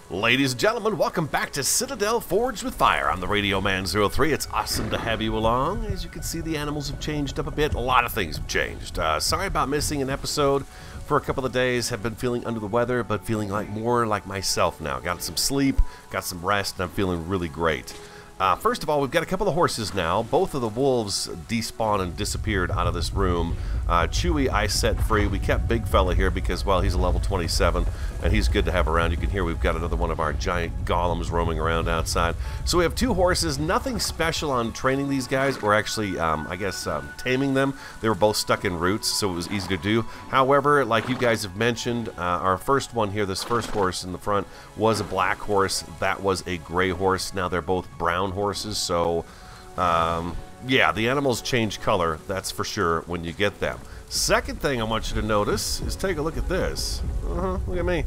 Ladies and gentlemen, welcome back to Citadel Forged with Fire. I'm the Radio Man 03. It's awesome to have you along. As you can see, the animals have changed up a bit. A lot of things have changed. Sorry about missing an episode for a couple of days. Have been feeling under the weather, but feeling more like myself now. Got some sleep, got some rest, and I'm feeling really great. First of all, we've got a couple of horses now. Both of the wolves despawned and disappeared out of this room. Chewy I set free. We kept Big Fella here because, well, he's a level 27 and he's good to have around. You can hear we've got another one of our giant golems roaming around outside. So we have two horses. Nothing special on training these guys, or actually, I guess, taming them. They were both stuck in roots, so it was easy to do. However, like you guys have mentioned, our first one here, this first horse in the front, was a black horse. That was a gray horse. Now they're both brown horses, so yeah, the animals change color, that's for sure, when you get them. Second thing I want you to notice is take a look at this. Look at me.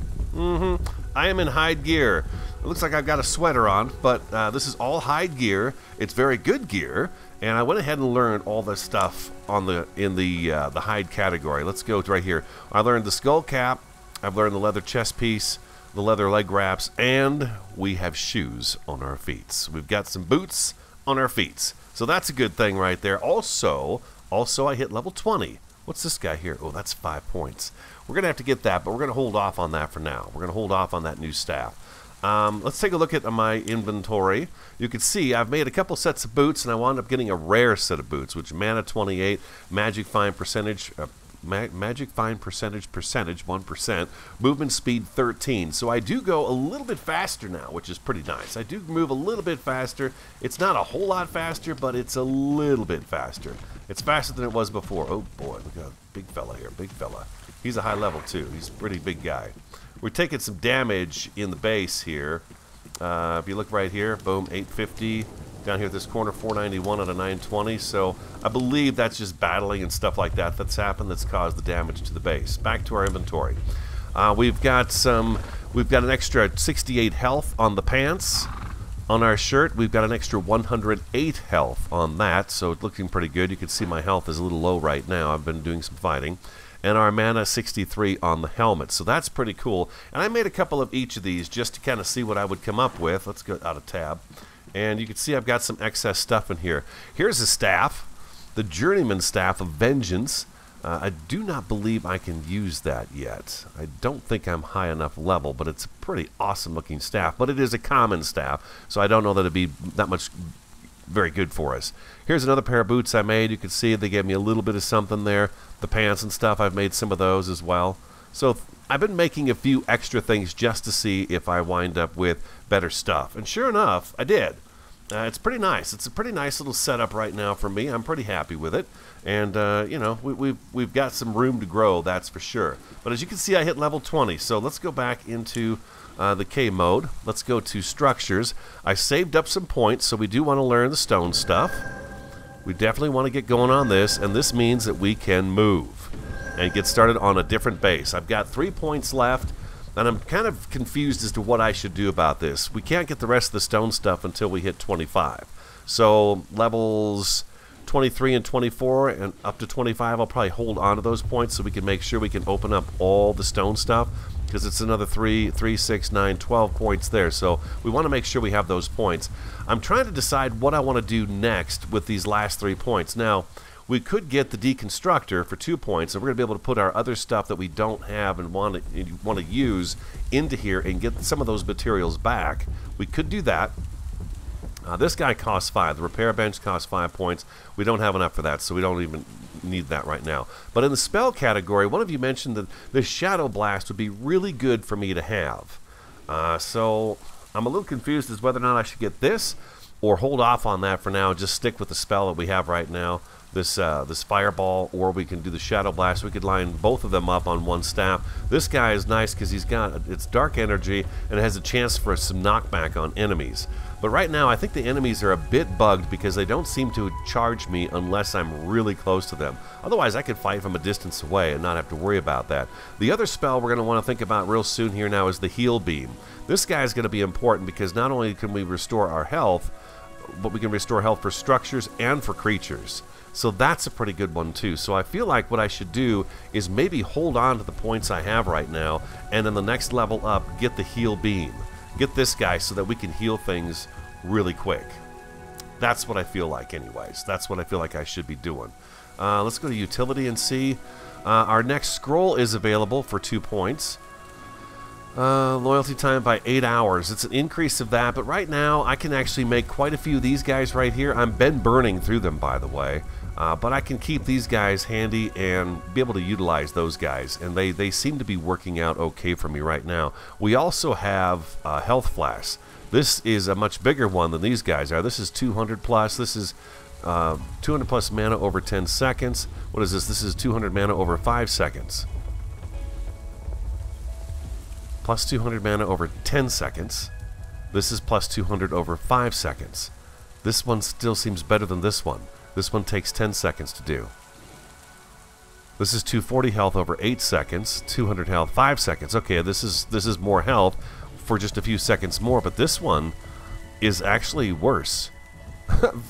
I am in hide gear. It looks like I've got a sweater on, but this is all hide gear. It's very good gear, and I went ahead and learned all this stuff on the hide category. Let's go right here. I learned the skull cap, I've learned the leather chest piece, the leather leg wraps, and we have shoes on our feet. So we've got some boots on our feet. So that's a good thing right there. Also I hit level 20. What's this guy here? Oh, that's 5 points. We're going to have to get that, but we're going to hold off on that for now. We're going to hold off on that new staff. Let's take a look at my inventory. You can see I've made a couple sets of boots, and I wound up getting a rare set of boots, which mana 28, magic fine percentage, magic fine percentage 1%, movement speed 13. So I do go a little bit faster now, which is pretty nice. I do move a little bit faster. It's not a whole lot faster, but it's a little bit faster. It's faster than it was before. Oh boy, look at a big fella here, big fella. He's a high level too. He's a pretty big guy. We're taking some damage in the base here. If you look right here, boom, 850. Down here at this corner, 491 out of 920. So I believe that's just battling and stuff like that that's happened that's caused the damage to the base. Back to our inventory. We've got an extra 68 health on the pants. On our shirt, we've got an extra 108 health on that, so it's looking pretty good. You can see my health is a little low right now. I've been doing some fighting. And our mana 63 on the helmet, so that's pretty cool. And I made a couple of each of these just to kind of see what I would come up with. Let's go out of tab. And you can see I've got some excess stuff in here. Here's a staff, the Journeyman Staff of Vengeance. I do not believe I can use that yet. I don't think I'm high enough level, but it's a pretty awesome looking staff. But it is a common staff, so I don't know that it'd be that much very good for us. Here's another pair of boots I made. You can see they gave me a little bit of something there. The pants and stuff, I've made some of those as well. So I've been making a few extra things just to see if I wind up with better stuff. And sure enough, I did. It's pretty nice. It's a pretty nice little setup right now for me. I'm pretty happy with it. And, you know, we've got some room to grow, that's for sure. But as you can see, I hit level 20. So let's go back into the K mode. Let's go to structures. I saved up some points, so we do want to learn the stone stuff. We definitely want to get going on this, and this means that we can move and get started on a different base. I've got 3 points left, and I'm kind of confused as to what I should do about this. We can't get the rest of the stone stuff until we hit 25. So levels 23 and 24 and up to 25, I'll probably hold on to those points so we can make sure we can open up all the stone stuff, because it's another 3, 6, 9, 12 points there. So we want to make sure we have those points. I'm trying to decide what I want to do next with these last 3 points. Now, we could get the deconstructor for 2 points, and we're going to be able to put our other stuff that we don't have and want to use into here and get some of those materials back. We could do that. This guy costs 5. The repair bench costs 5 points. We don't have enough for that, so we don't even need that right now. But in the spell category, one of you mentioned that the Shadow Blast would be really good for me to have. So I'm a little confused as whether or not I should get this or hold off on that for now and just stick with the spell that we have right now. This fireball, or we can do the Shadow Blast. We could line both of them up on one staff. This guy is nice because it's dark energy and it has a chance for some knockback on enemies. But right now I think the enemies are a bit bugged because they don't seem to charge me unless I'm really close to them. Otherwise I could fight from a distance away and not have to worry about that. The other spell we're going to want to think about real soon here now is the Heal Beam. This guy is going to be important because not only can we restore our health, but we can restore health for structures and for creatures. So that's a pretty good one too. So I feel like what I should do is maybe hold on to the points I have right now, and in the next level up, get the Heal Beam. get this guy so that we can heal things really quick. That's what I feel like anyways. That's what I feel like I should be doing. Let's go to utility and see. Our next scroll is available for 2 points. Loyalty time by 8 hours. It's an increase of that, but right now I can actually make quite a few of these guys right here. I've been burning through them, by the way. But I can keep these guys handy and be able to utilize those guys, and they seem to be working out okay for me right now. We also have health flasks. This is a much bigger one than these guys are. This is 200 plus. This is 200 plus mana over 10 seconds. What is this? This is 200 mana over 5 seconds. Plus 200 mana over 10 seconds. This is plus 200 over 5 seconds. This one still seems better than this one. This one takes 10 seconds to do. This is 240 health over 8 seconds, 200 health 5 seconds. Okay, this is more health for just a few seconds more, but this one is actually worse.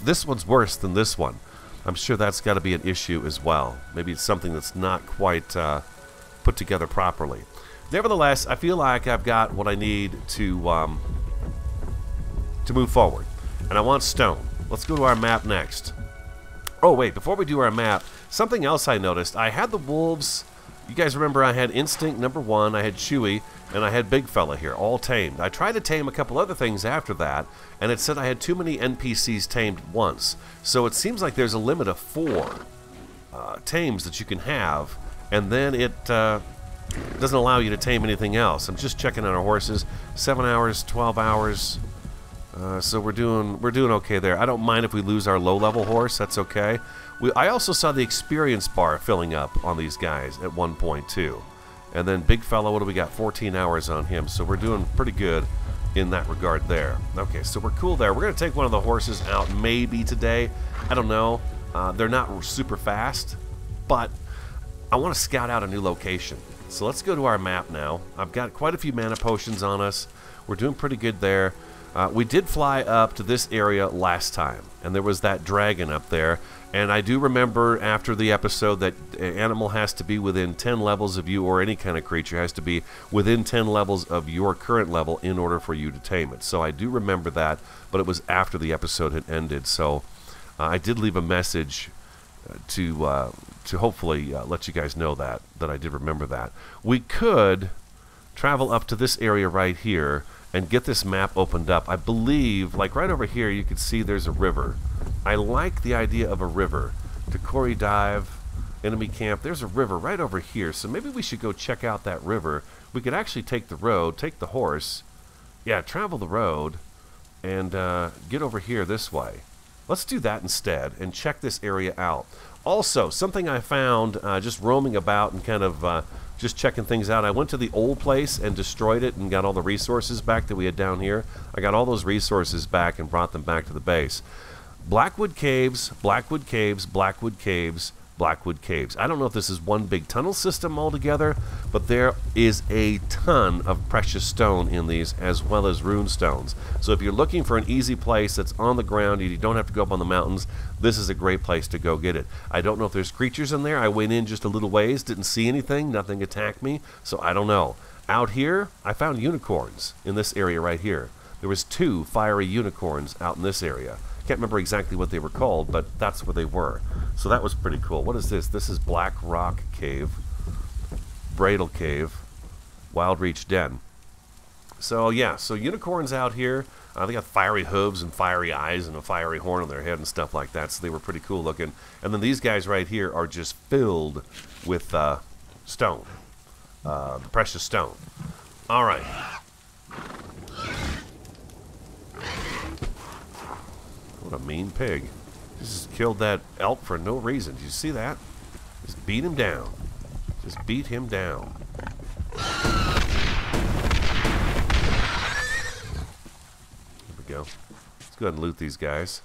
This one's worse than this one. I'm sure that's got to be an issue as well. Maybe it's something that's not quite put together properly. Nevertheless, I feel like I've got what I need to move forward. And I want stone. Let's go to our map next. Oh, wait, before we do our map, something else I noticed. I had the wolves. You guys remember I had Instinct #1, I had Chewy, and I had Big Fella here, all tamed. I tried to tame a couple other things after that, and it said I had too many NPCs tamed once. So it seems like there's a limit of 4 tames that you can have, and then it doesn't allow you to tame anything else. I'm just checking on our horses. 7 hours, 12 hours. So we're doing okay there. I don't mind if we lose our low-level horse. That's okay. I also saw the experience bar filling up on these guys at one point too. And then Big Fella, what do we got? 14 hours on him. So we're doing pretty good in that regard there. Okay, so we're cool there. We're going to take one of the horses out maybe today. I don't know. They're not super fast, but I want to scout out a new location. So let's go to our map now. I've got quite a few mana potions on us. We're doing pretty good there. We did fly up to this area last time, and there was that dragon up there. And I do remember after the episode that an animal has to be within 10 levels of you, or any kind of creature has to be within 10 levels of your current level in order for you to tame it. So I do remember that, but it was after the episode had ended. So I did leave a message to hopefully let you guys know that I did remember that. We could travel up to this area right here and get this map opened up. I believe, like right over here, you can see there's a river. I like the idea of a river. Takori Dive, enemy camp. There's a river right over here, so maybe we should go check out that river. We could actually take the road, take the horse, yeah, travel the road, and get over here this way. Let's do that instead and check this area out. Also, something I found just roaming about and kind of just checking things out. I went to the old place and destroyed it and got all the resources back that we had down here. I got all those resources back and brought them back to the base. Blackwood Caves, Blackwood Caves, Blackwood Caves, Blackwood Caves. I don't know if this is one big tunnel system altogether, but there is a ton of precious stone in these, as well as rune stones. So if you're looking for an easy place that's on the ground, you don't have to go up on the mountains, this is a great place to go get it. I don't know if there's creatures in there. I went in just a little ways, didn't see anything, nothing attacked me, so I don't know. Out here, I found unicorns in this area right here. There was 2 fiery unicorns out in this area. Can't remember exactly what they were called, but that's where they were. So that was pretty cool. What is this? This is Black Rock Cave, Bradle Cave, Wild Reach Den. So yeah, so unicorns out here. They got fiery hooves and fiery eyes and a fiery horn on their head and stuff like that. So they were pretty cool looking. And then these guys right here are just filled with stone, precious stone. All right. What a mean pig. Just killed that elk for no reason. Did you see that? Just beat him down. Just beat him down. There we go. Let's go ahead and loot these guys.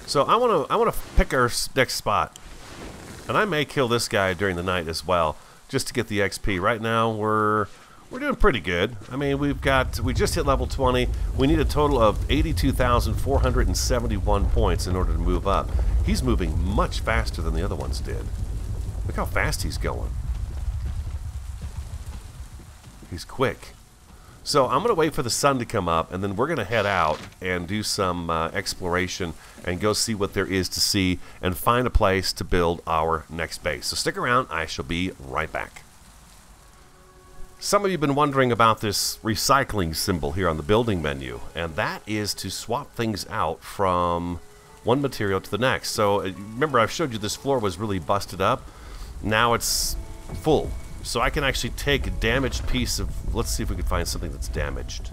So I wanna pick our next spot. And I may kill this guy during the night as well, just to get the XP. Right now we're doing pretty good. I mean, we just hit level 20. We need a total of 82,471 points in order to move up. He's moving much faster than the other ones did. Look how fast he's going. He's quick. So I'm going to wait for the sun to come up, and then we're going to head out and do some exploration and go see what there is to see and find a place to build our next base. So stick around. I shall be right back. Some of you have been wondering about this recycling symbol here on the building menu, and that is to swap things out from one material to the next. So remember, I've showed you this floor was really busted up. Now it's full. So I can actually take a damaged piece of... Let's see if we can find something that's damaged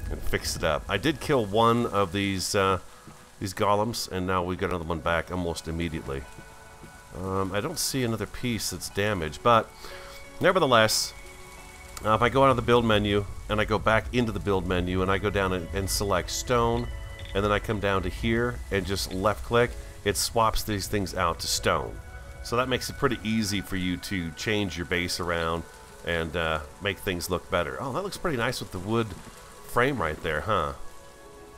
and fix it up. I did kill one of these golems, and now we got another one back almost immediately. I don't see another piece that's damaged, but nevertheless, if I go out of the build menu and I go back into the build menu and I go down and select stone, and then I come down to here and just left click, it swaps these things out to stone. So that makes it pretty easy for you to change your base around and make things look better. Oh, that looks pretty nice with the wood frame right there, huh?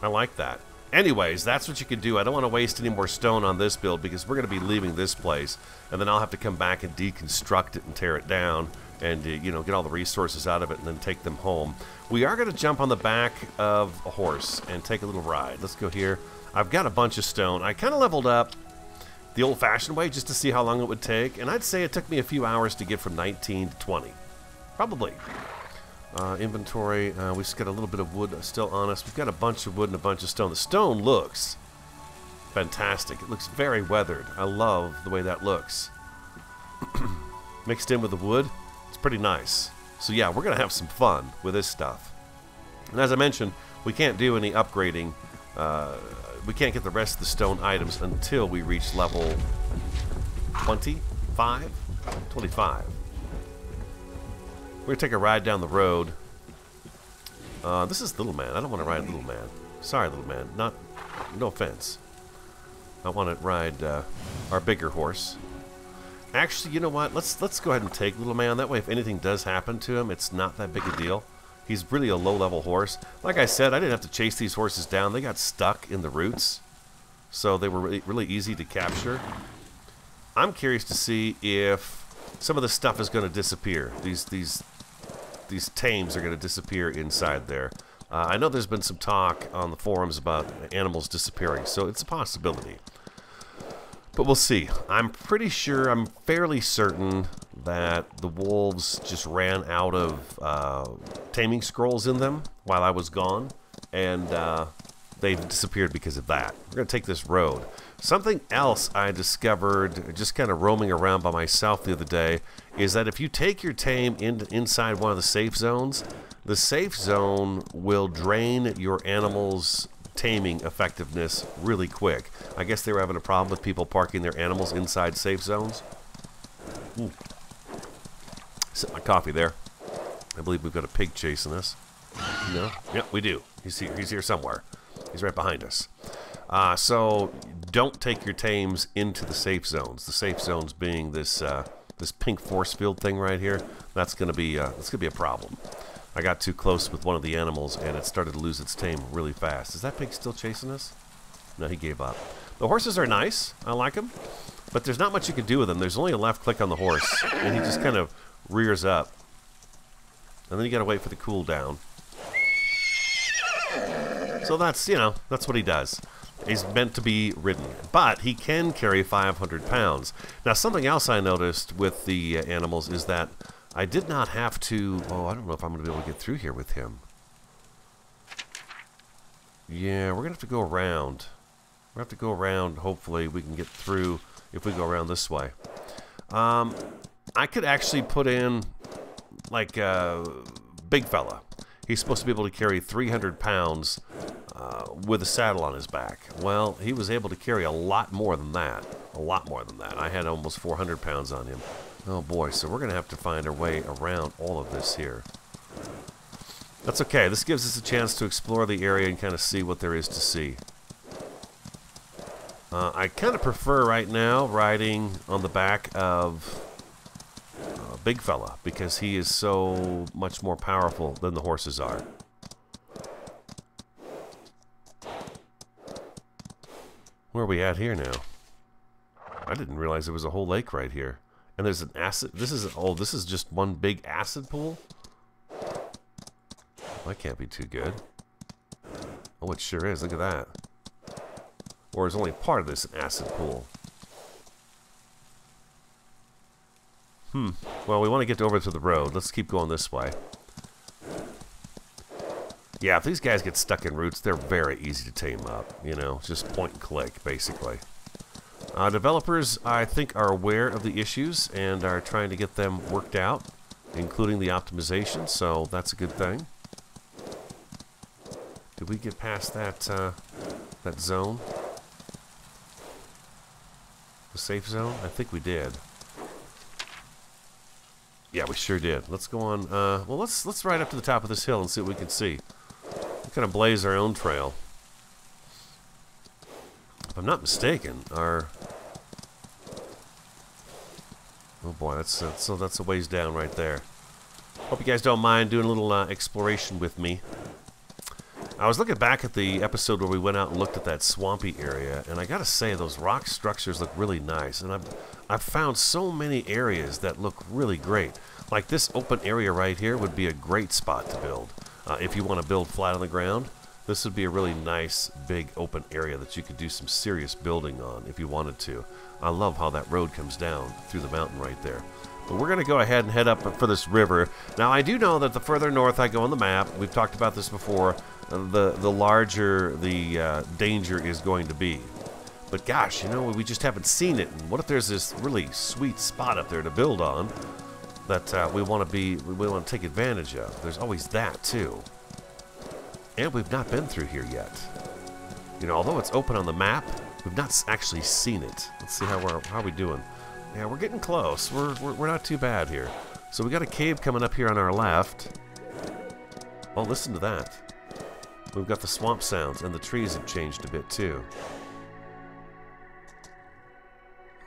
I like that. Anyways, that's what you can do. I don't want to waste any more stone on this build because we're going to be leaving this place, and then I'll have to come back and deconstruct it and tear it down and you know, get all the resources out of it and then take them home. We are going to jump on the back of a horse and take a little ride. Let's go here. I've got a bunch of stone. I kind of leveled up the old-fashioned way just to see how long it would take, and I'd say it took me a few hours to get from 19 to 20. Probably. Inventory, we just got a little bit of wood still on us. We've got a bunch of wood and a bunch of stone. The stone looks fantastic. It looks very weathered. I love the way that looks. Mixed in with the wood, it's pretty nice. So yeah, we're going to have some fun with this stuff. And as I mentioned, we can't do any upgrading. We can't get the rest of the stone items until we reach level 25? 25. We're going to take a ride down the road. This is Little Man. I don't want to ride Little Man. Sorry, Little Man. No offense. I want to ride our bigger horse. Actually, you know what? Let's go ahead and take Little Man. That way, if anything does happen to him, it's not that big a deal. He's really a low-level horse. Like I said, I didn't have to chase these horses down. They got stuck in the roots, so they were really easy to capture. I'm curious to see if some of the stuff is going to disappear. These tames are going to disappear inside there. I know there's been some talk on the forums about animals disappearing, so it's a possibility. But we'll see. I'm pretty sure, I'm fairly certain that the wolves just ran out of taming scrolls in them while I was gone, and they've disappeared because of that. We're going to take this road. Something else I discovered just kind of roaming around by myself the other day is that if you take your tame inside one of the safe zones, the safe zone will drain your animal's taming effectiveness really quick. I guess they were having a problem with people parking their animals inside safe zones. Ooh. Sip my coffee there. I believe we've got a pig chasing us. No? Yep, we do. He's here. He's here somewhere. He's right behind us. So don't take your tames into the safe zones. The safe zones being this this pink force field thing right here. That's gonna be a problem. I got too close with one of the animals and it started to lose its tame really fast. Is that pig still chasing us? No, he gave up. The horses are nice. I like them, but there's not much you can do with them. There's only a left click on the horse, and he just kind of rears up, and then you got to wait for the cooldown. So that's, you know, that's what he does. He's meant to be ridden, but he can carry 500 pounds. Now, something else I noticed with the animals is that I did not have to... Oh, I don't know if I'm going to be able to get through here with him. Yeah, we're going to have to go around. We're going to have to go around. Hopefully, we can get through if we go around this way. I could actually put in, like, a big fella. He's supposed to be able to carry 300 pounds with a saddle on his back. Well, he was able to carry a lot more than that. A lot more than that. I had almost 400 pounds on him. Oh boy, so we're going to have to find our way around all of this here. That's okay. This gives us a chance to explore the area and kind of see what there is to see. I kind of prefer right now riding on the back of Big Fella because he is so much more powerful than the horses are. Where are we at here now? I didn't realize there was a whole lake right here. And there's an acid... This is... Oh, this is just one big acid pool? that can't be too good. Oh, it sure is. Look at that. Or is only part of this an acid pool? Well, we want to get over to the road. Let's keep going this way. Yeah, if these guys get stuck in roots, they're very easy to tame up. You know, just point and click, basically. Developers, I think, are aware of the issues and are trying to get them worked out, including the optimization, so that's a good thing. Did we get past that, that zone? The safe zone? I think we did. Yeah, we sure did. Let's go on. Well, let's ride up to the top of this hill and see what we can see. We kind of blaze our own trail. If I'm not mistaken, our... Oh boy, that's a ways down right there. Hope you guys don't mind doing a little exploration with me. I was looking back at the episode where we went out and looked at that swampy area, and I gotta say, those rock structures look really nice. And I've found so many areas that look really great. Like this open area right here would be a great spot to build. If you want to build flat on the ground, this would be a really nice, big, open area that you could do some serious building on if you wanted to. I love how that road comes down through the mountain right there. But we're going to go ahead and head up for this river. Now, I do know that the further north I go on the map, we've talked about this before, the larger the danger is going to be. But gosh, you know, we just haven't seen it. And what if there's this really sweet spot up there to build on that we want to take advantage of? There's always that too. And we've not been through here yet. You know, although it's open on the map, we've not actually seen it. Let's see how are we doing. Yeah, we're getting close. We're not too bad here. So we got a cave coming up here on our left. Oh, listen to that. We've got the swamp sounds, and the trees have changed a bit too.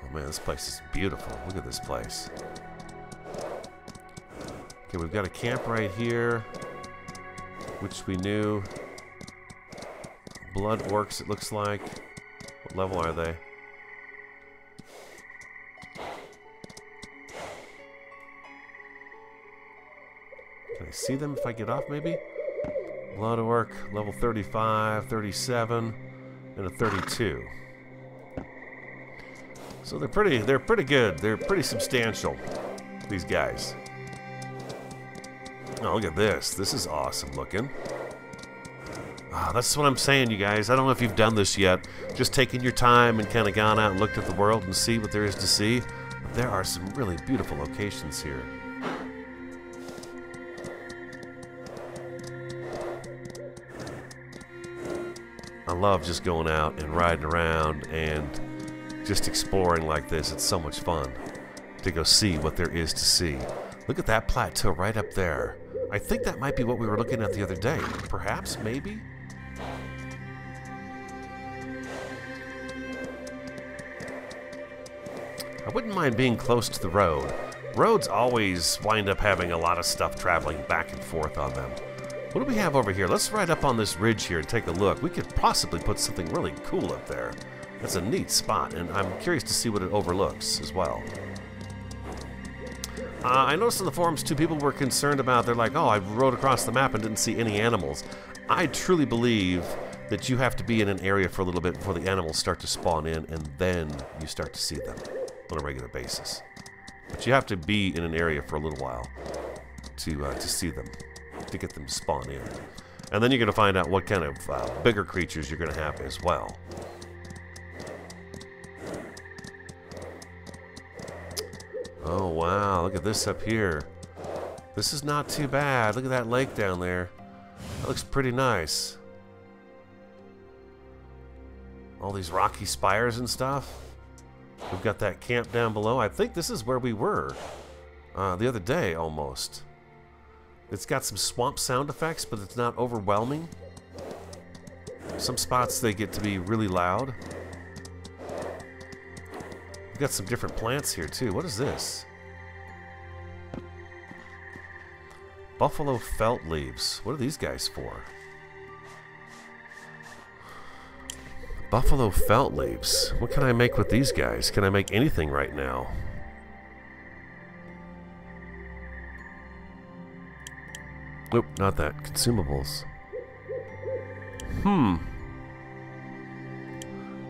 Oh man, this place is beautiful. Look at this place. Okay, we've got a camp right here, which we knew. Blood orcs, it looks like. What level are they? Can I see them if I get off, maybe? Blood orc, level 35, 37, and a 32. So they're pretty good. They're pretty substantial, these guys. Oh, look at this. This is awesome looking. That's what I'm saying, you guys. I don't know if you've done this yet. Just taking your time and kind of gone out and looked at the world and see what there is to see. But there are some really beautiful locations here. I love just going out and riding around and just exploring like this. It's so much fun to go see what there is to see. Look at that plateau right up there. I think that might be what we were looking at the other day. Perhaps, maybe? I wouldn't mind being close to the road. Roads always wind up having a lot of stuff traveling back and forth on them. What do we have over here? Let's ride up on this ridge here and take a look. We could possibly put something really cool up there. That's a neat spot, and I'm curious to see what it overlooks as well. I noticed in the forums, too, people were concerned about, they're like, oh, I rode across the map and didn't see any animals. I truly believe that you have to be in an area for a little bit before the animals start to spawn in, and then you start to see them on a regular basis. But you have to be in an area for a little while to see them, to get them to spawn in. And then you're going to find out what kind of bigger creatures you're going to have as well. Oh wow, look at this up here. This is not too bad. Look at that lake down there. That looks pretty nice. All these rocky spires and stuff. We've got that camp down below. I think this is where we were the other day almost. It's got some swamp sound effects, but it's not overwhelming. Some spots they get to be really loud. We've got some different plants here too. What is this? Buffalo felt leaves. What are these guys for? Buffalo felt leaves. What can I make with these guys? Can I make anything right now? Nope, not that. Consumables.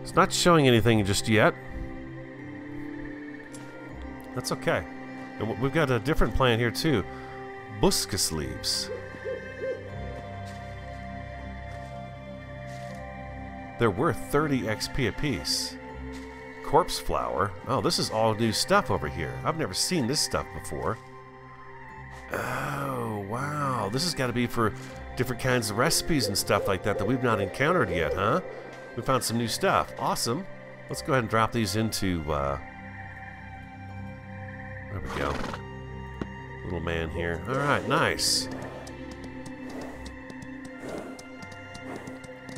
It's not showing anything just yet. That's okay. And we've got a different plant here too. Buscus leaves. They're worth 30 XP apiece. Corpse flower. Oh, this is all new stuff over here. I've never seen this stuff before. Oh, wow. This has got to be for different kinds of recipes and stuff like that we've not encountered yet, huh? We found some new stuff. Awesome. Let's go ahead and drop these into, there we go. Little man here. Alright, nice.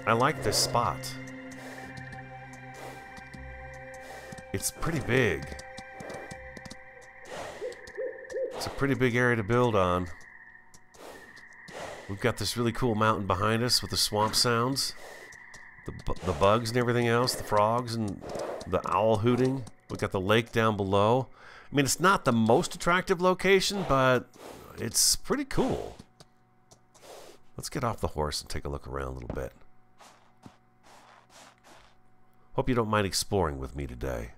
I like this spot. It's pretty big. It's a pretty big area to build on. We've got this really cool mountain behind us with the swamp sounds. The bugs and everything else. The frogs and the owl hooting. We've got the lake down below. I mean, it's not the most attractive location, but it's pretty cool. Let's get off the horse and take a look around a little bit. Hope you don't mind exploring with me today.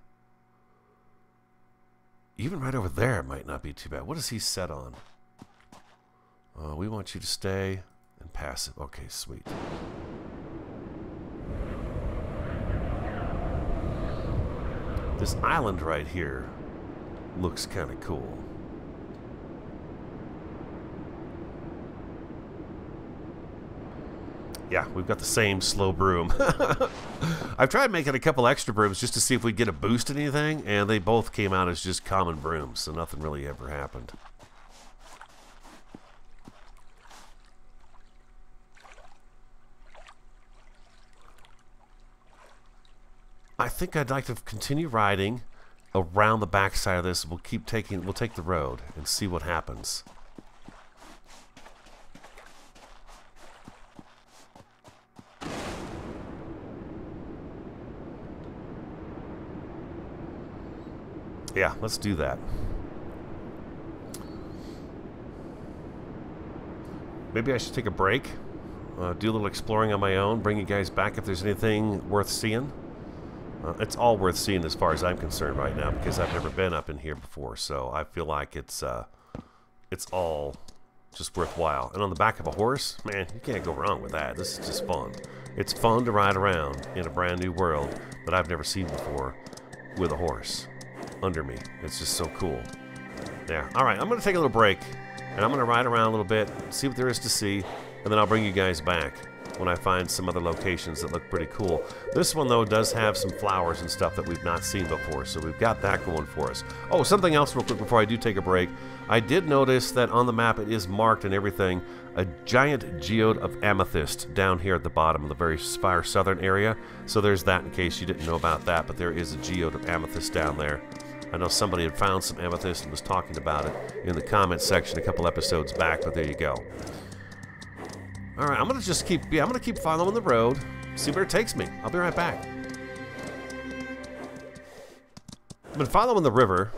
Even right over there might not be too bad. What is he set on? We want you to stay and passive. Okay, sweet. This island right here looks kind of cool. Yeah, we've got the same slow broom. I've tried making a couple extra brooms just to see if we'd get a boost in anything, and they both came out as just common brooms, so nothing really ever happened. I think I'd like to continue riding around the backside of this. We'll take the road and see what happens. Yeah, let's do that. Maybe I should take a break, do a little exploring on my own, bring you guys back if there's anything worth seeing. It's all worth seeing as far as I'm concerned right now, because I've never been up in here before, so I feel like it's all just worthwhile. And on the back of a horse, man, you can't go wrong with that. This is just fun. It's fun to ride around in a brand new world that I've never seen before with a horse under me. It's just so cool. Yeah. All right, I'm going to take a little break, and I'm going to ride around a little bit, see what there is to see, and then I'll bring you guys back when I find some other locations that look pretty cool. This one, though, does have some flowers and stuff that we've not seen before, so we've got that going for us. Oh, something else real quick before I do take a break. I did notice that on the map it is marked and everything, a giant geode of amethyst down here at the bottom of the very far southern area. So there's that in case you didn't know about that, but there is a geode of amethyst down there. I know somebody had found some amethyst and was talking about it in the comments section a couple episodes back, but there you go. Alright, I'm gonna keep following the road, see where it takes me. I'll be right back. I've been following the river,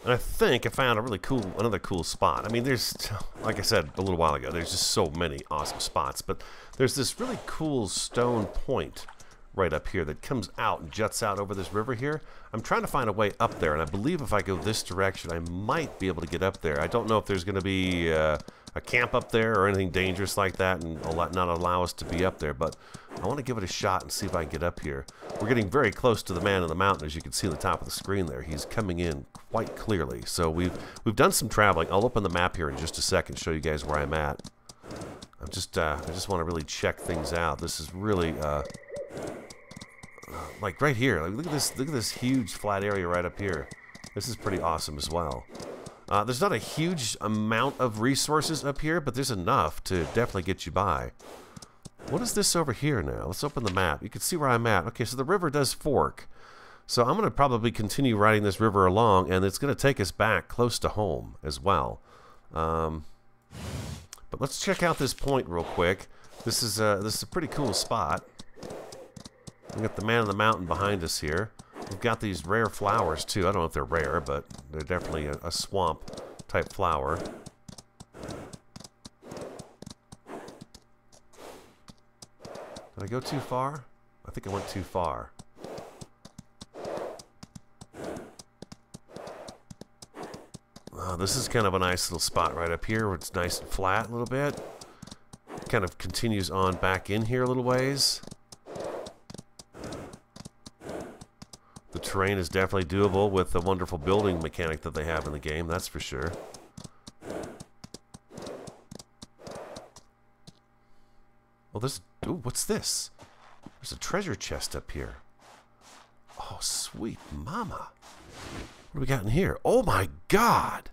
and I think I found another cool spot. I mean, there's, like I said a little while ago, there's just so many awesome spots, but there's this really cool stone point right up here that comes out and juts out over this river here. I'm trying to find a way up there, and I believe if I go this direction, I might be able to get up there. I don't know if there's going to be a camp up there or anything dangerous like that and not allow us to be up there, but I want to give it a shot and see if I can get up here. We're getting very close to the man in the mountain, as you can see on the top of the screen there. He's coming in quite clearly. So we've done some traveling. I'll open the map here in just a second, show you guys where I'm at. I just want to really check things out. This is really like right here. Like, look at this huge flat area right up here. This is pretty awesome as well. There's not a huge amount of resources up here, but there's enough to definitely get you by. What is this over here now? Let's open the map. You can see where I'm at. Okay, so the river does fork. So I'm going to probably continue riding this river along, and it's going to take us back close to home as well. But let's check out this point real quick. This is a pretty cool spot. We got the man in the mountain behind us here. We've got these rare flowers too. I don't know if they're rare, but they're definitely a swamp type flower. Did I go too far? I think I went too far. This is kind of a nice little spot right up here where it's nice and flat a little bit. Kind of continues on back in here a little ways. The terrain is definitely doable with the wonderful building mechanic that they have in the game, that's for sure. Well, this... Ooh, what's this? There's a treasure chest up here. Oh, sweet mama. What do we got in here? Oh, my God.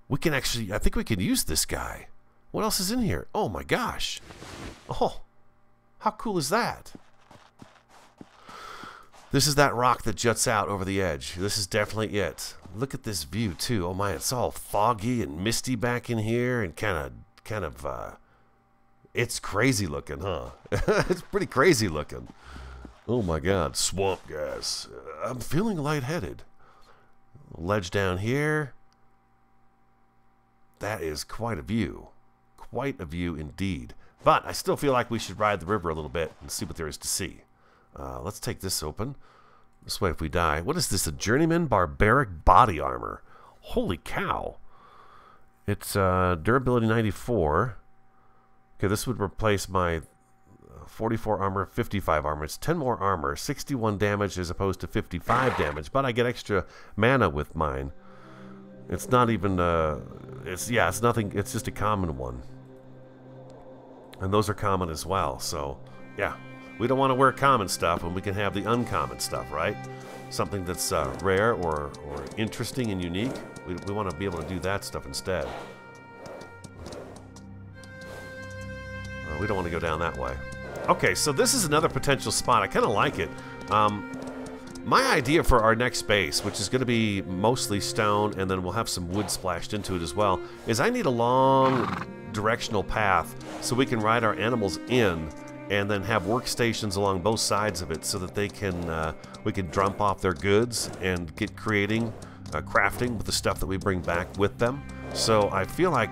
We can actually... I think we can use this guy. What else is in here? Oh, my gosh. Oh, how cool is that? This is that rock that juts out over the edge. This is definitely it. Look at this view, too. Oh, my, it's all foggy and misty back in here and kind of, it's crazy looking, huh? It's pretty crazy looking. Oh, my God. Swamp gas. I'm feeling lightheaded. Ledge down here. That is quite a view. Quite a view indeed. But I still feel like we should ride the river a little bit and see what there is to see. Let's take this open. This way if we die. What is this? A Journeyman Barbaric Body Armor. Holy cow. It's durability 94. Okay, this would replace my 44 armor, 55 armor. It's 10 more armor, 61 damage as opposed to 55 damage. But I get extra mana with mine. It's not even, it's nothing, it's just a common one. And those are common as well, so, yeah. We don't want to wear common stuff when we can have the uncommon stuff, right? Something that's rare or interesting and unique. We want to be able to do that stuff instead. We don't want to go down that way. Okay, so this is another potential spot. I kind of like it. My idea for our next base, which is going to be mostly stone, and then we'll have some wood splashed into it as well, is I need a long directional path so we can ride our animals in and then have workstations along both sides of it so that they can we can dump off their goods and get crafting with the stuff that we bring back with them. So I feel like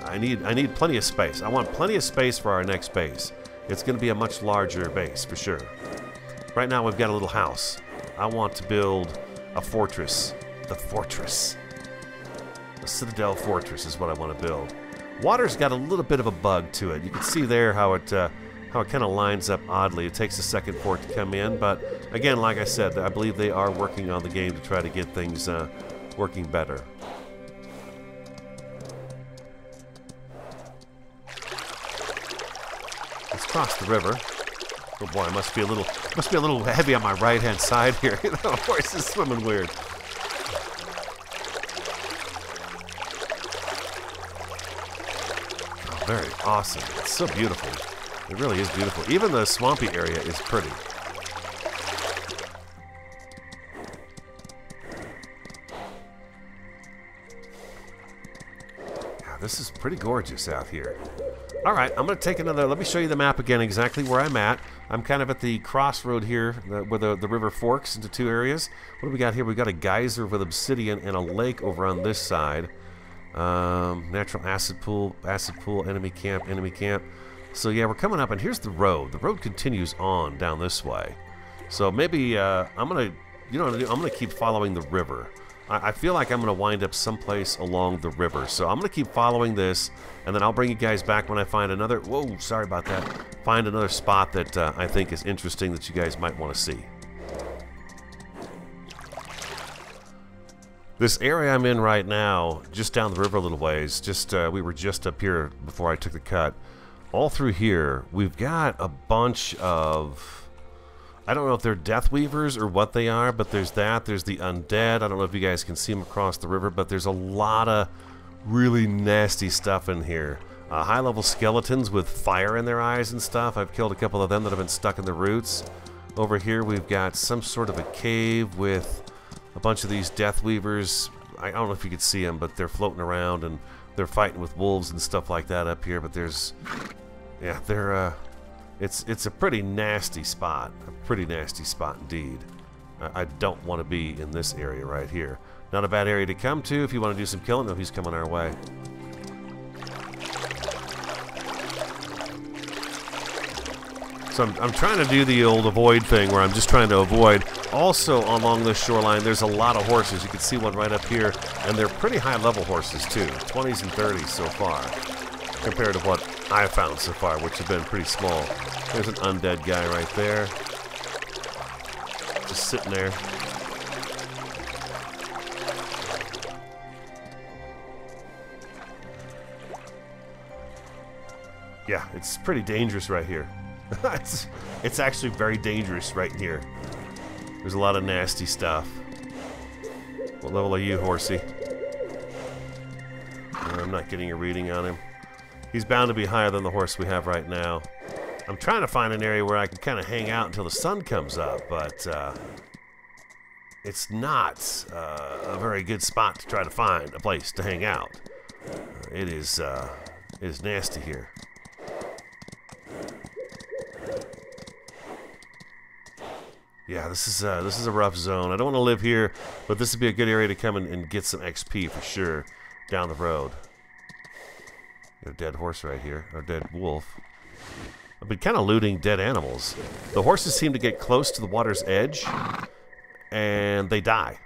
I need plenty of space. I want plenty of space for our next base. It's going to be a much larger base for sure. Right now we've got a little house. I want to build a fortress. The fortress. The Citadel fortress is what I want to build. Water's got a little bit of a bug to it. You can see there how it kind of lines up oddly. It takes a second for it to come in, but again, like I said, I believe they are working on the game to try to get things working better. Let's cross the river. Oh boy, I must be a little heavy on my right-hand side here. You know, the horse is swimming weird. Oh, very awesome. It's so beautiful. It really is beautiful. Even the swampy area is pretty. Yeah, this is pretty gorgeous out here. All right, I'm going to take another... Let me show you the map again, exactly where I'm at. I'm kind of at the crossroad here where the river forks into two areas. What do we got here? We've got a geyser with obsidian and a lake over on this side. Natural acid pool, enemy camp. So yeah, we're coming up, and here's the road. The road continues on down this way. So maybe I'm gonna, you know what I'm gonna do? I'm gonna keep following the river. I feel like I'm gonna wind up someplace along the river. So I'm gonna keep following this, and then I'll bring you guys back when I find another. Whoa, sorry about that. Find another spot that I think is interesting that you guys might want to see. This area I'm in right now, just down the river a little ways. We were just up here before I took the cut. All through here, we've got a bunch of... I don't know if they're Death Weavers or what they are, but there's that. There's the undead. I don't know if you guys can see them across the river, but there's a lot of really nasty stuff in here. High-level skeletons with fire in their eyes and stuff. I've killed a couple of them that have been stuck in the roots. Over here, we've got some sort of a cave with a bunch of these Death Weavers. I don't know if you could see them, but they're floating around and they're fighting with wolves and stuff like that up here. But there's... yeah, they're... It's a pretty nasty spot. A pretty nasty spot indeed. I don't want to be in this area right here. Not a bad area to come to if you want to do some killing. No, he's coming our way. So I'm trying to do the old avoid thing where I'm just trying to avoid. Also, along this shoreline, there's a lot of horses. You can see one right up here, and they're pretty high-level horses, too. 20s and 30s so far, compared to what I've found so far, which have been pretty small. There's an undead guy right there. Just sitting there. Yeah, it's pretty dangerous right here. It's actually very dangerous right here. There's a lot of nasty stuff. What level are you, horsey? I'm not getting a reading on him. He's bound to be higher than the horse we have right now. I'm trying to find an area where I can kind of hang out until the sun comes up, but it's not a very good spot to try to find a place to hang out. It is nasty here. Yeah, this is a rough zone. I don't want to live here, but this would be a good area to come in and get some XP for sure down the road. Got a dead horse right here, or dead wolf. I've been kind of looting dead animals. The horses seem to get close to the water's edge, and they die.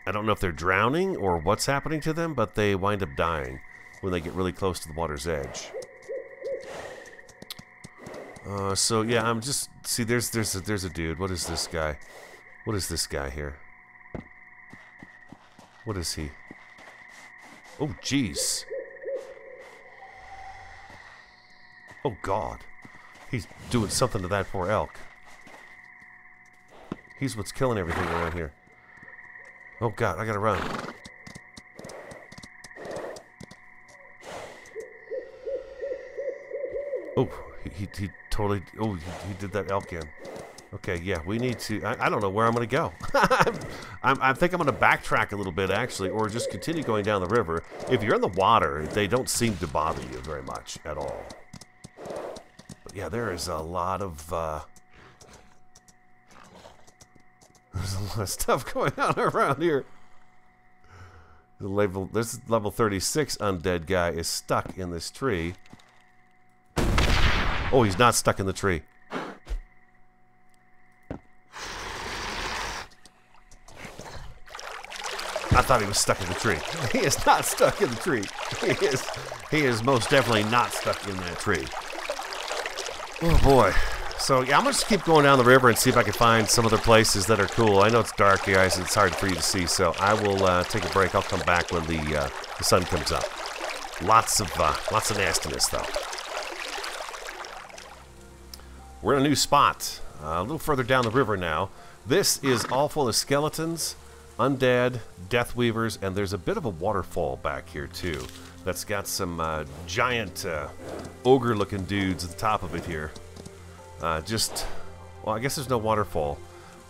I don't know if they're drowning or what's happening to them, but they wind up dying when they get really close to the water's edge. So yeah, I'm just see. There's a dude. What is this guy? What is this guy here? What is he? Oh, jeez. Oh God, he's doing something to that poor elk. He's what's killing everything around here. Oh God, I gotta run. Oh, he totally. Oh, he did that elk in. Okay, yeah, we need to. I don't know where I'm going to go. I think I'm going to backtrack a little bit, actually, or just continue going down the river. If you're in the water, they don't seem to bother you very much at all. But yeah, there is a lot of. There's a lot of stuff going on around here. This level 36 undead guy is stuck in this tree. Oh, he's not stuck in the tree. I thought he was stuck in the tree. He is not stuck in the tree. He is most definitely not stuck in that tree. Oh boy. So yeah, I'm gonna just keep going down the river and see if I can find some other places that are cool. I know it's dark, guys, and it's hard for you to see, so I will take a break. I'll come back when the sun comes up. Lots of nastiness though. We're in a new spot, a little further down the river now. This is all full of skeletons, undead, death weavers, and there's a bit of a waterfall back here too. That's got some giant ogre-looking dudes at the top of it here. Well, I guess there's no waterfall.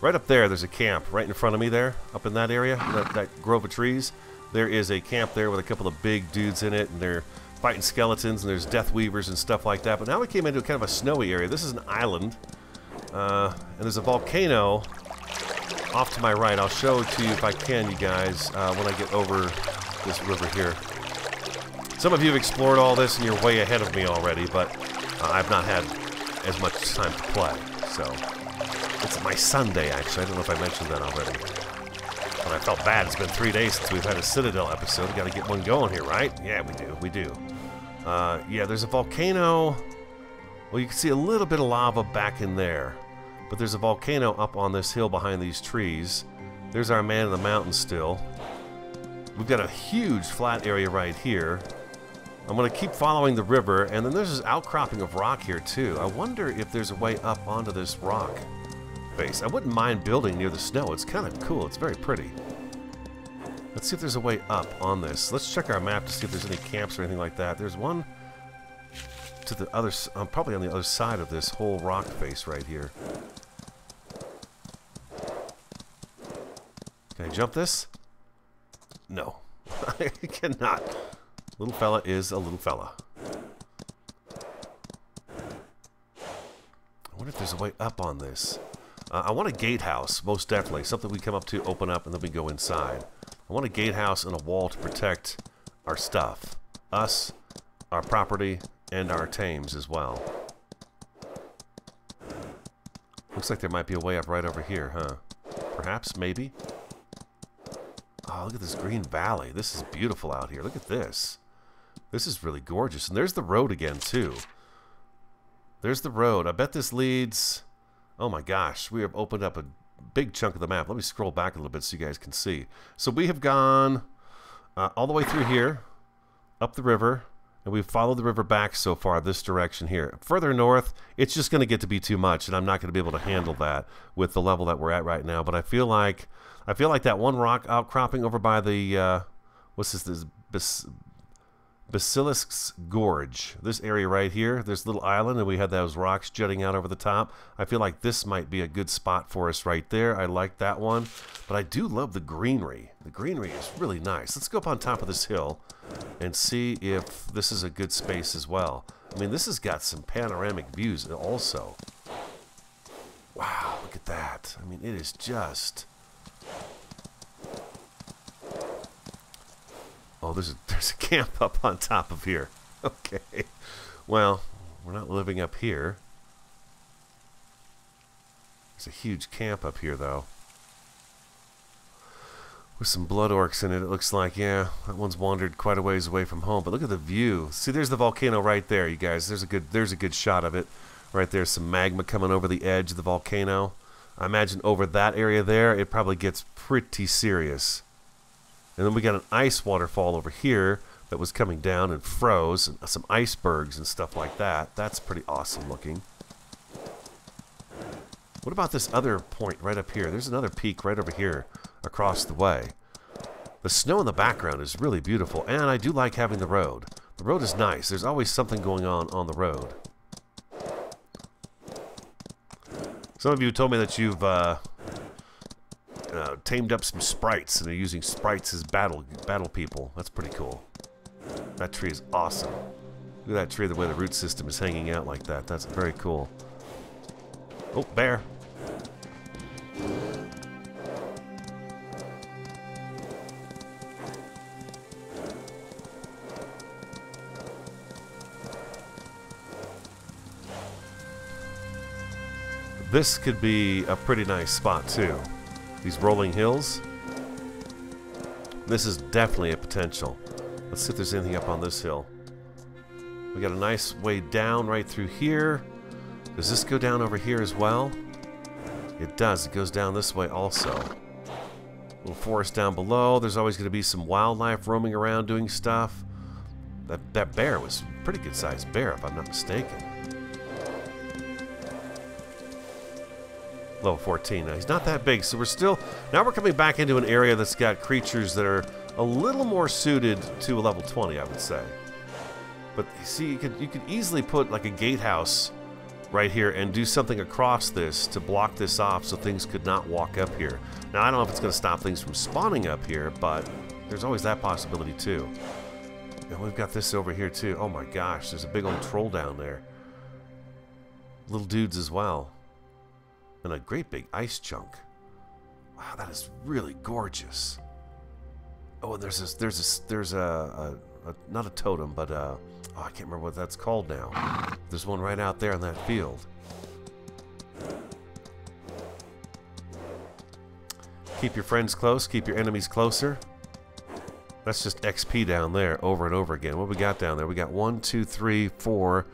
Right up there, there's a camp right in front of me there, up in that area, that grove of trees. There is a camp there with a couple of big dudes in it, and they're fighting skeletons, and there's death weavers and stuff like that. But now we came into kind of a snowy area. This is an island, and there's a volcano off to my right. I'll show it to you if I can, you guys, when I get over this river here. Some of you have explored all this, and you're way ahead of me already, but I've not had as much time to play. So it's my Sunday, actually. I don't know if I mentioned that already. But I felt bad. It's been 3 days since we've had a Citadel episode. We got to get one going here, right? Yeah, we do. We do. Yeah, there's a volcano. Well, you can see a little bit of lava back in there. But there's a volcano up on this hill behind these trees. There's our man in the mountain still. We've got a huge flat area right here. I'm going to keep following the river. And then there's this outcropping of rock here, too. I wonder if there's a way up onto this rock face. I wouldn't mind building near the snow. It's kind of cool. It's very pretty. Let's see if there's a way up on this. Let's check our map to see if there's any camps or anything like that. There's one to the other, probably on the other side of this whole rock face right here. Can I jump this? No. I cannot. Little fella is a little fella. I wonder if there's a way up on this. I want a gatehouse, most definitely. Something we come up to, open up, and then we go inside. I want a gatehouse and a wall to protect our stuff. Us, our property, and our tames as well. Looks like there might be a way up right over here, huh? Perhaps, maybe? Oh, look at this green valley. This is beautiful out here. Look at this. This is really gorgeous. And there's the road again, too. There's the road. I bet this leads... Oh my gosh, we have opened up a big chunk of the map. Let me scroll back a little bit so you guys can see. So we have gone all the way through here, up the river, and we've followed the river back so far this direction here. Further north, it's just going to get to be too much, and I'm not going to be able to handle that with the level that we're at right now. But I feel like that one rock outcropping over by the what's this? Basilisk's Gorge. This area right here, this little island, and we had those rocks jutting out over the top. I feel like this might be a good spot for us right there. I like that one. But I do love the greenery. The greenery is really nice. Let's go up on top of this hill and see if this is a good space as well. I mean, this has got some panoramic views also. Wow, look at that. I mean, it is just... Oh, there's a camp up on top of here. Okay. Well, we're not living up here. There's a huge camp up here, though. With some blood orcs in it, it looks like. Yeah, that one's wandered quite a ways away from home. But look at the view. See, there's the volcano right there, you guys. There's a good shot of it. Right there, some magma coming over the edge of the volcano. I imagine over that area there, it probably gets pretty serious. And then we got an ice waterfall over here that was coming down and froze. And some icebergs and stuff like that. That's pretty awesome looking. What about this other point right up here? There's another peak right over here across the way. The snow in the background is really beautiful. And I do like having the road. The road is nice. There's always something going on the road. Some of you told me that you've... tamed up some sprites and are using sprites as battle people. That's pretty cool. That tree is awesome. Look at that tree, the way the root system is hanging out like that. That's very cool. Oh, bear. This could be a pretty nice spot too. These rolling hills. This is definitely a potential. Let's see if there's anything up on this hill. We got a nice way down right through here. Does this go down over here as well? It does. It goes down this way also. Little forest down below. There's always going to be some wildlife roaming around doing stuff. That bear was a pretty good sized bear, if I'm not mistaken. Level 14. Now, he's not that big, so now we're coming back into an area that's got creatures that are a little more suited to a level 20, I would say. But you see, you could easily put like a gatehouse right here and do something across this to block this off so things could not walk up here. Now, I don't know if it's going to stop things from spawning up here, but there's always that possibility too. And we've got this over here too. Oh my gosh, there's a big old troll down there. Little dudes as well. And a great big ice chunk. Wow, that is really gorgeous. Oh, and there's a not a totem, but oh, I can't remember what that's called now. There's one right out there in that field. Keep your friends close, keep your enemies closer. That's just XP down there over and over again. What we got down there? We got 1, 2, 3, 4,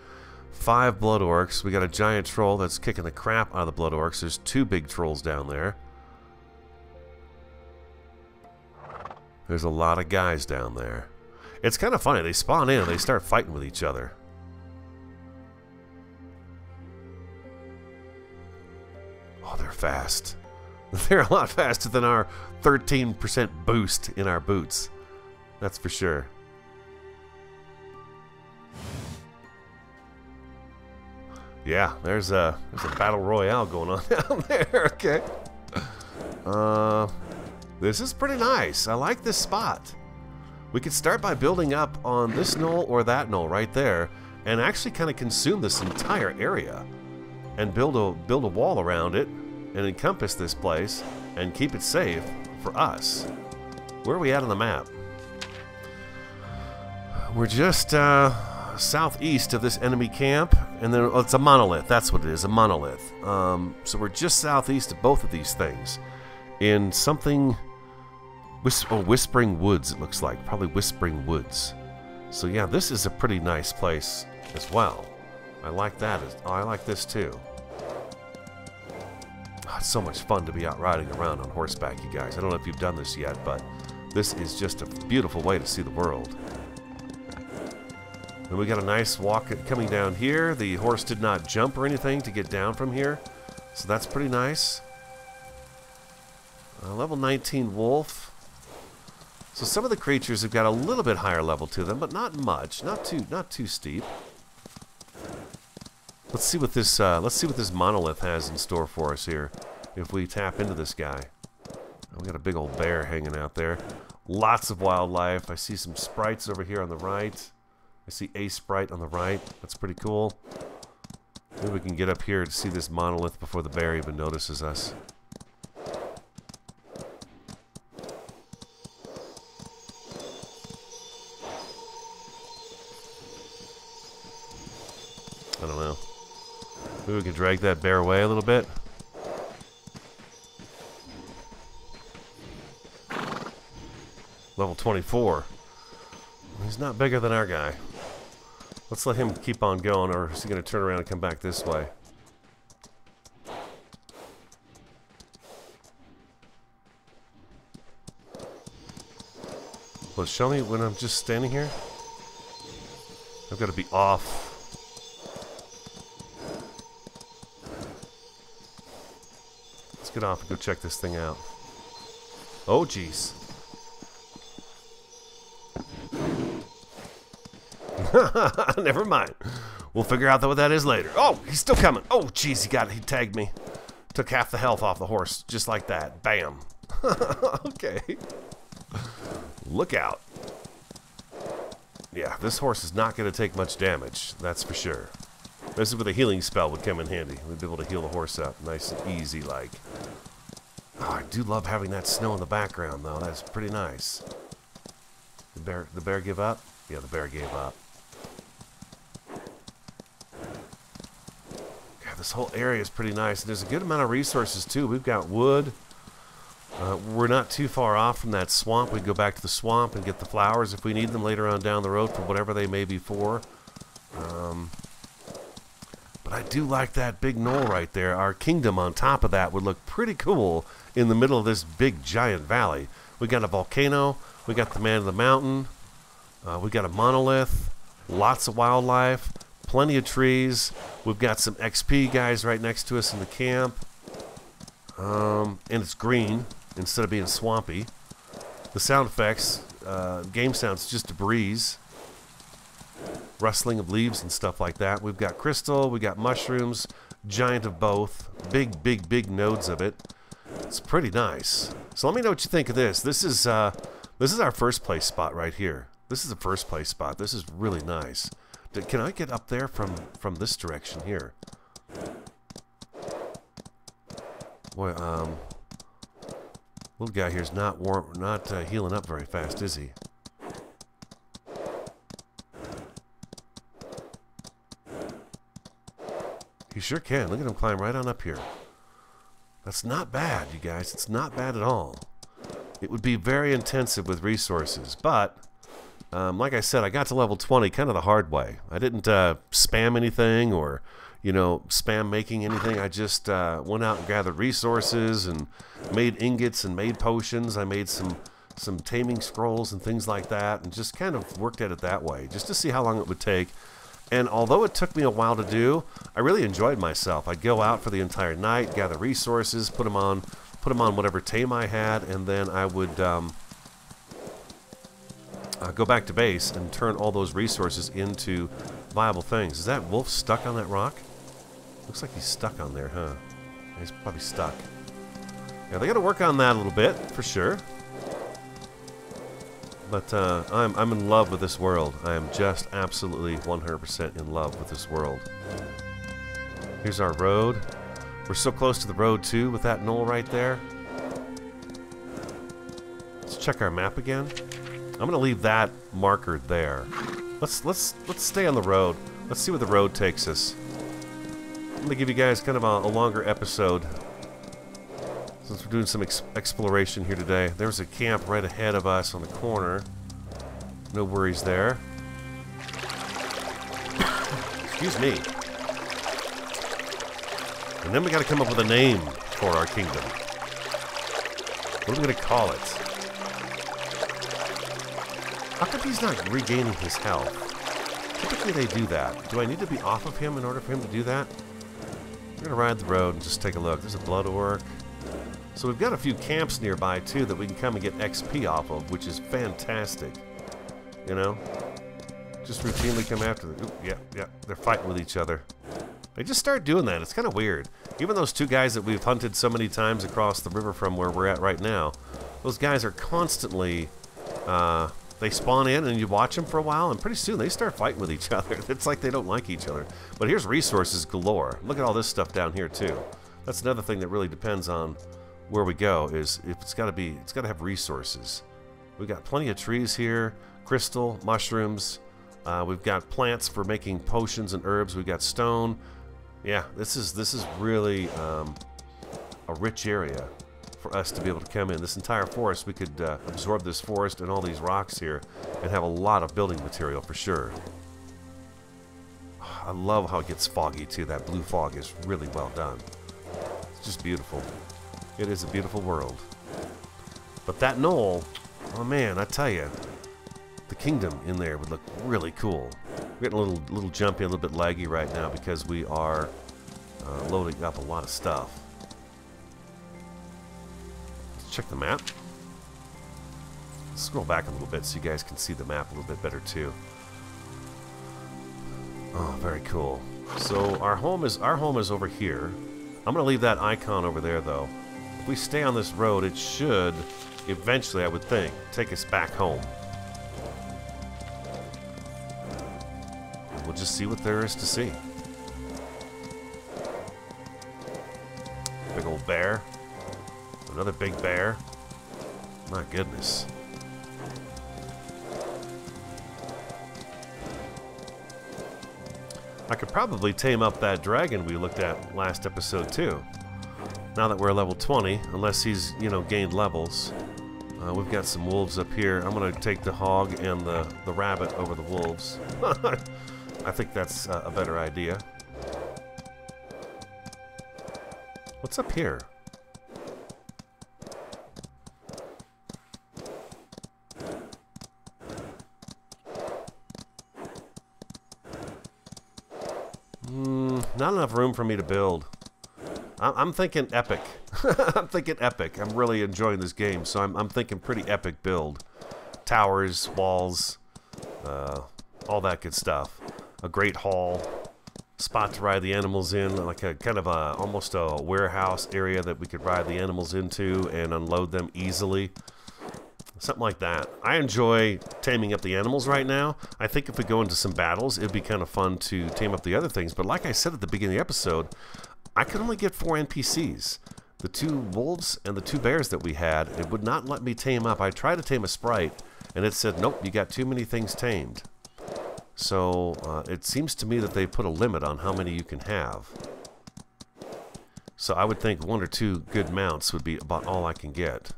5 blood orcs. We got a giant troll that's kicking the crap out of the blood orcs. There's 2 big trolls down there. There's a lot of guys down there. It's kind of funny. They spawn in and they start fighting with each other. Oh, they're fast. They're a lot faster than our 13% boost in our boots. That's for sure. Yeah, there's a battle royale going on down there. Okay. This is pretty nice. I like this spot. We could start by building up on this knoll or that knoll right there, and actually kind of consume this entire area, and build a wall around it, and encompass this place, and keep it safe for us. Where are we at on the map? We're just southeast of this enemy camp, And then it's a monolith. That's what it is, a monolith. So we're just southeast of both of these things. In something... Whispering Woods, it looks like. Probably Whispering Woods. So yeah, this is a pretty nice place as well. I like that. I like this too. Oh, it's so much fun to be out riding around on horseback, you guys. I don't know if you've done this yet, but this is just a beautiful way to see the world. And we got a nice walk coming down here. The horse did not jump or anything to get down from here, so that's pretty nice. Level 19 wolf. So some of the creatures have got a little bit higher level to them, but not much, not too steep. Let's see what this monolith has in store for us here. If we tap into this guy, we got a big old bear hanging out there. Lots of wildlife. I see some sprites over here on the right. I see a sprite on the right. That's pretty cool. Maybe we can get up here to see this monolith before the bear even notices us. I don't know. Maybe we can drag that bear away a little bit. Level 24. He's not bigger than our guy. Let's let him keep on going, or is he going to turn around and come back this way? Well, show me when I'm just standing here. I've got to be off. Let's get off and go check this thing out. Oh, jeez. Never mind. We'll figure out what that is later. Oh, he's still coming. Oh, jeez, he tagged me. Took half the health off the horse, just like that. Bam. Okay. Look out. Yeah, this horse is not going to take much damage, that's for sure. This is where the healing spell would come in handy. We'd be able to heal the horse up nice and easy like. Oh, I do love having that snow in the background, though. That's pretty nice. The bear give up? Yeah, the bear gave up. God, this whole area is pretty nice. And there's a good amount of resources, too. We've got wood. We're not too far off from that swamp. We go back to the swamp and get the flowers if we need them later on down the road for whatever they may be for. But I do like that big knoll right there. Our kingdom on top of that would look pretty cool in the middle of this big giant valley. We got a volcano. We got the man of the mountain. We got a monolith. Lots of wildlife. Plenty of trees. We've got some XP guys right next to us in the camp. And it's green instead of being swampy. The sound effects, game sounds, just a breeze. Rustling of leaves and stuff like that. We've got crystal, we got mushrooms, giant of both. Big, big, big nodes of it. It's pretty nice. So let me know what you think of this. This is our first place spot right here. This is the first place spot. This is really nice. Can I get up there from this direction here? Boy, little guy here's not healing up very fast, is he? He sure can. Look at him climb right on up here. That's not bad, you guys. It's not bad at all. It would be very intensive with resources, but like I said, I got to level 20 kind of the hard way. I didn't spam anything or, spam making anything. I just went out and gathered resources and made ingots and made potions. I made some taming scrolls and things like that, and just kind of worked at it that way, just to see how long it would take. And although it took me a while to do, I really enjoyed myself. I'd go out for the entire night, gather resources, put them on whatever tame I had, and then I would go back to base and turn all those resources into viable things. Is that wolf stuck on that rock? Looks like he's stuck on there, huh? He's probably stuck. Yeah, they got to work on that a little bit, for sure. But I'm in love with this world. I am just absolutely 100% in love with this world. Here's our road. We're so close to the road too, with that knoll right there. Let's check our map again. I'm gonna leave that marker there. Let's stay on the road. Let's see where the road takes us. I'm going to give you guys kind of a longer episode since we're doing some exploration here today. There's a camp right ahead of us on the corner. No worries there. Excuse me. And then we got to come up with a name for our kingdom. What are we going to call it? How come he's not regaining his health? Typically they do that. Do I need to be off of him in order for him to do that? We're going to ride the road and just take a look. There's a blood orc. So we've got a few camps nearby too that we can come and get XP off of, which is fantastic. You know? Just routinely come after them. Ooh, yeah, they're fighting with each other. They just start doing that. It's kind of weird. Even those two guys that we've hunted so many times across the river from where we're at right now, those guys are constantly, they spawn in and you watch them for a while and pretty soon they start fighting with each other. It's like they don't like each other. But here's resources galore. Look at all this stuff down here too. That's another thing that really depends on where we go, is if it's got to have resources. We've got plenty of trees here, crystal, mushrooms. We've got plants for making potions and herbs. We've got stone. Yeah, this is really a rich area for us to be able to come in. This entire forest, we could absorb this forest and all these rocks here and have a lot of building material for sure. I love how it gets foggy too. That blue fog is really well done. It's just beautiful. It is a beautiful world. But that knoll, oh man, I tell you, the kingdom in there would look really cool. We're getting a little jumpy, a little bit laggy right now because we are loading up a lot of stuff. Let's check the map. Scroll back a little bit so you guys can see the map a little bit better too. Oh, very cool. So our home is over here. I'm gonna leave that icon over there though. If we stay on this road, it should eventually, I would think, take us back home. We'll just see what there is to see. Big old bear. Another big bear. My goodness. I could probably tame up that dragon we looked at last episode too. Now that we're level 20, unless he's, you know, gained levels. We've got some wolves up here. I'm going to take the hog and the rabbit over the wolves. I think that's a better idea. What's up here? Not enough room for me to build. I'm thinking epic. I'm thinking epic. I'm really enjoying this game, so I'm thinking pretty epic build. Towers, walls, all that good stuff. A great hall, spot to ride the animals in, like a kind of almost a warehouse area that we could ride the animals into and unload them easily. Something like that. I enjoy taming up the animals right now. I think if we go into some battles, it'd be kind of fun to tame up the other things. But like I said at the beginning of the episode, I could only get 4 NPCs. The 2 wolves and the 2 bears that we had, it would not let me tame up. I tried to tame a sprite, and it said, nope, you got too many things tamed. So it seems to me that they put a limit on how many you can have. So I would think 1 or 2 good mounts would be about all I can get.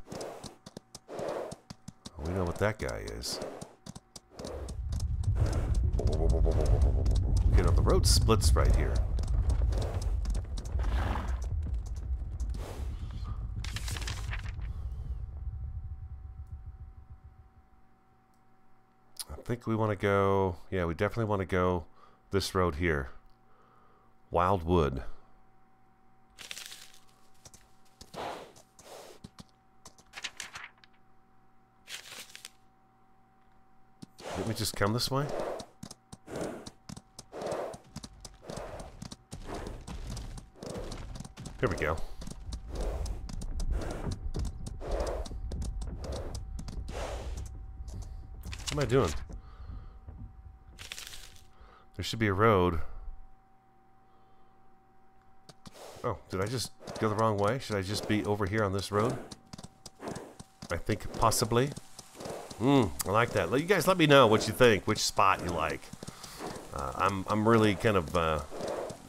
We know what that guy is. Okay, now the road splits right here. I think we want to go, yeah, we definitely want to go this road here. Wildwood. Didn't we just come this way? Here we go. What am I doing? There should be a road. Oh, did I just go the wrong way? Should I just be over here on this road? I think possibly. I like that. You guys let me know what you think, which spot you like. I'm really kind of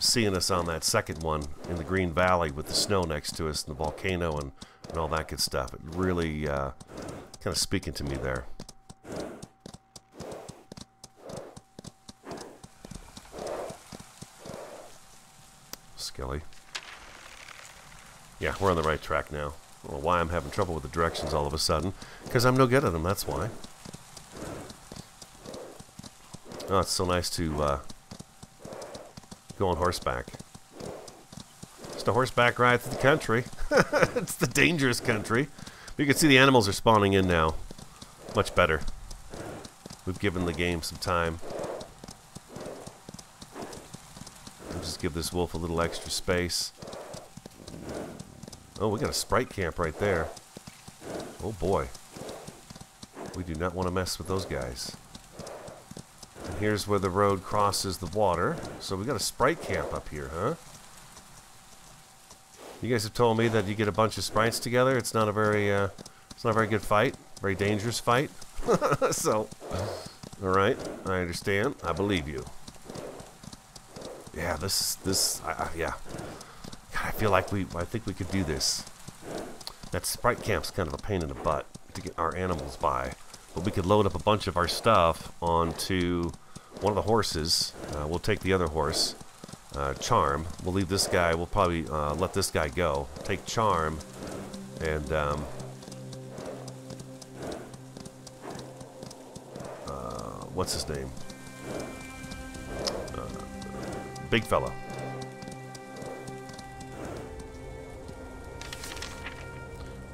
seeing us on that second one in the Green Valley with the snow next to us and the volcano and all that good stuff. It really kind of speaking to me there. Skelly. Yeah, we're on the right track now. I don't know why I'm having trouble with the directions all of a sudden. Because I'm no good at them, that's why. Oh, it's so nice to go on horseback. Just a horseback ride through the country. It's the dangerous country. But you can see the animals are spawning in now. Much better. We've given the game some time. We'll just give this wolf a little extra space. Oh, we got a sprite camp right there. Oh boy. We do not want to mess with those guys. And here's where the road crosses the water. So we got a sprite camp up here, huh? You guys have told me that you get a bunch of sprites together. It's not a very good fight. Very dangerous fight. So, all right, I understand. I believe you. Yeah, yeah. God, I feel like I think we could do this. That sprite camp's kind of a pain in the butt to get our animals by, but we could load up a bunch of our stuff onto one of the horses. We'll take the other horse, Charm. We'll leave this guy. We'll probably let this guy go. Take Charm, and what's his name? Big fella.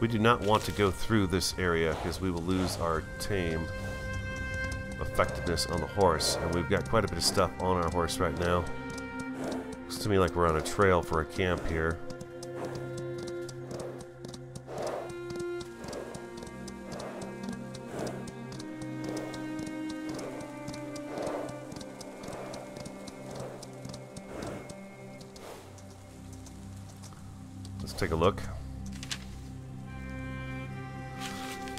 We do not want to go through this area because we will lose our tame effectiveness on the horse, and we've got quite a bit of stuff on our horse right now. Looks to me like we're on a trail for a camp here. Let's take a look.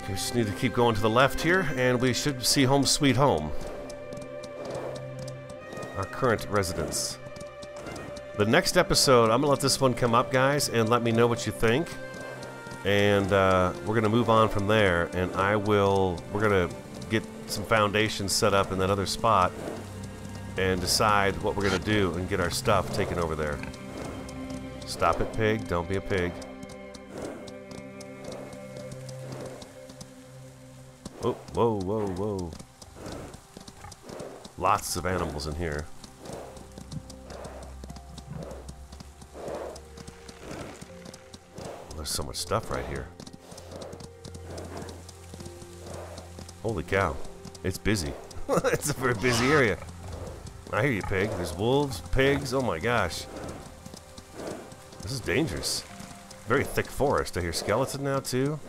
We just need to keep going to the left here, and we should see home sweet home. Our current residence. The next episode, I'm going to let this one come up, guys, and let me know what you think. And we're going to move on from there, and we're going to get some foundations set up in that other spot and decide what we're going to do and get our stuff taken over there. Stop it, pig. Don't be a pig. Oh, whoa, whoa, whoa. Lots of animals in here. There's so much stuff right here. Holy cow. It's busy. It's a very busy area. I hear you, pig. There's wolves, pigs. Oh my gosh. This is dangerous. Very thick forest. I hear skeleton now, too.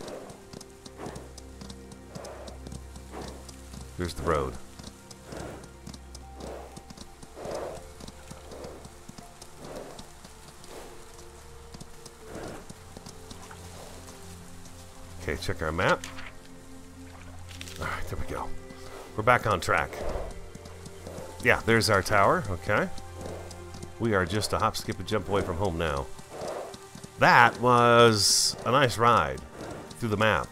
Here's the road. Okay, check our map. Alright, there we go. We're back on track. Yeah, there's our tower. Okay. We are just a hop, skip, and jump away from home now. That was a nice ride through the map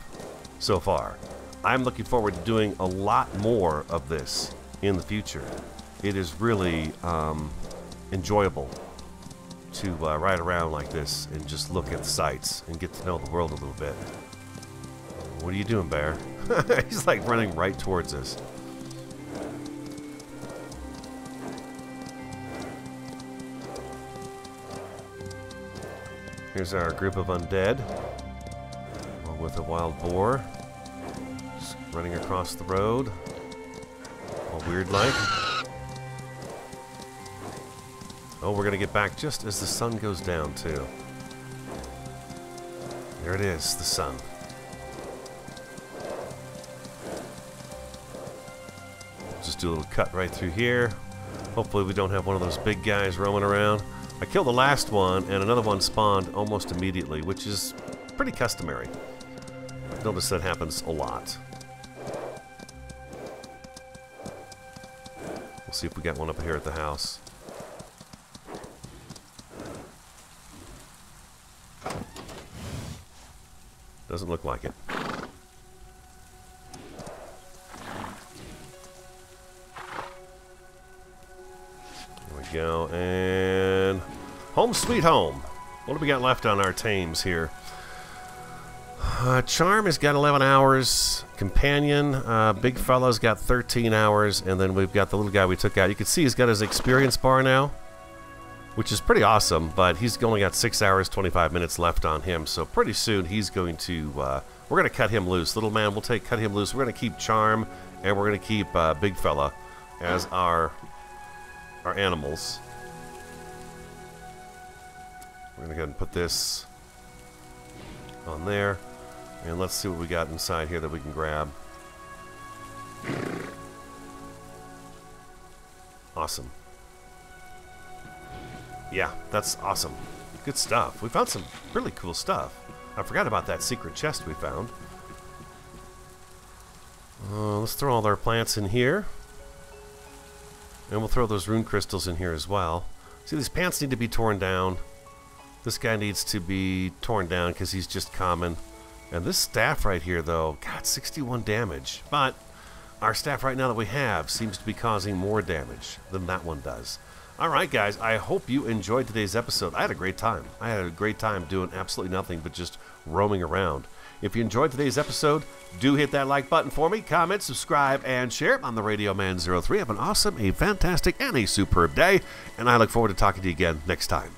so far. I'm looking forward to doing a lot more of this in the future. It is really enjoyable to ride around like this and just look at the sights and get to know the world a little bit. What are you doing, bear? He's like running right towards us. Here's our group of undead, along with a wild boar. Running across the road, all weird like. Oh, we're gonna get back just as the sun goes down too. There it is, the sun. Just do a little cut right through here. Hopefully we don't have one of those big guys roaming around. I killed the last one, and another one spawned almost immediately, which is pretty customary. I've noticed that happens a lot. We'll see if we got one up here at the house. Doesn't look like it. There we go. And home sweet home. What do we got left on our tames here? Charm has got 11 hours. Companion, big fella's got 13 hours. And then we've got the little guy we took out. You can see he's got his experience bar now, which is pretty awesome. But he's only got 6 hours, 25 minutes left on him. So pretty soon he's going to... we're going to cut him loose. Little man, we'll cut him loose. We're going to keep Charm, and we're going to keep big fella as our animals. We're going to go ahead and put this on there. And let's see what we got inside here that we can grab. Awesome. Yeah, that's awesome. Good stuff. We found some really cool stuff. I forgot about that secret chest we found. Let's throw all our plants in here. And we'll throw those rune crystals in here as well. See, these pants need to be torn down. This guy needs to be torn down because he's just common. And this staff right here, though, got 61 damage. But our staff right now that we have seems to be causing more damage than that one does. Alright, guys, I hope you enjoyed today's episode. I had a great time. I had a great time doing absolutely nothing but just roaming around. If you enjoyed today's episode, do hit that like button for me, comment, subscribe, and share. I'm the Radio Man 03. Have an awesome, a fantastic, and a superb day. And I look forward to talking to you again next time.